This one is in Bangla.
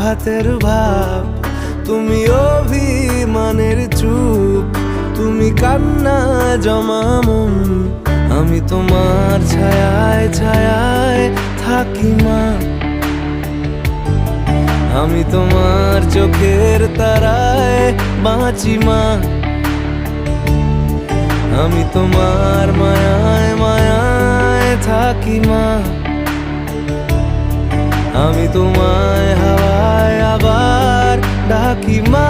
আঘাতের ভাব, তুমি অভিমানের চুপ, তুমি কান্না জমা মন। আমি তোমার ছায়ায় ছায়ায় থাকি মা, আমি তোমার চোখের তারায় বাঁচি মা, আমি তোমার মায়ায় মায়ায় থাকি মা, আমি তোমায় হাওয়ায় আবার ডাকি মা।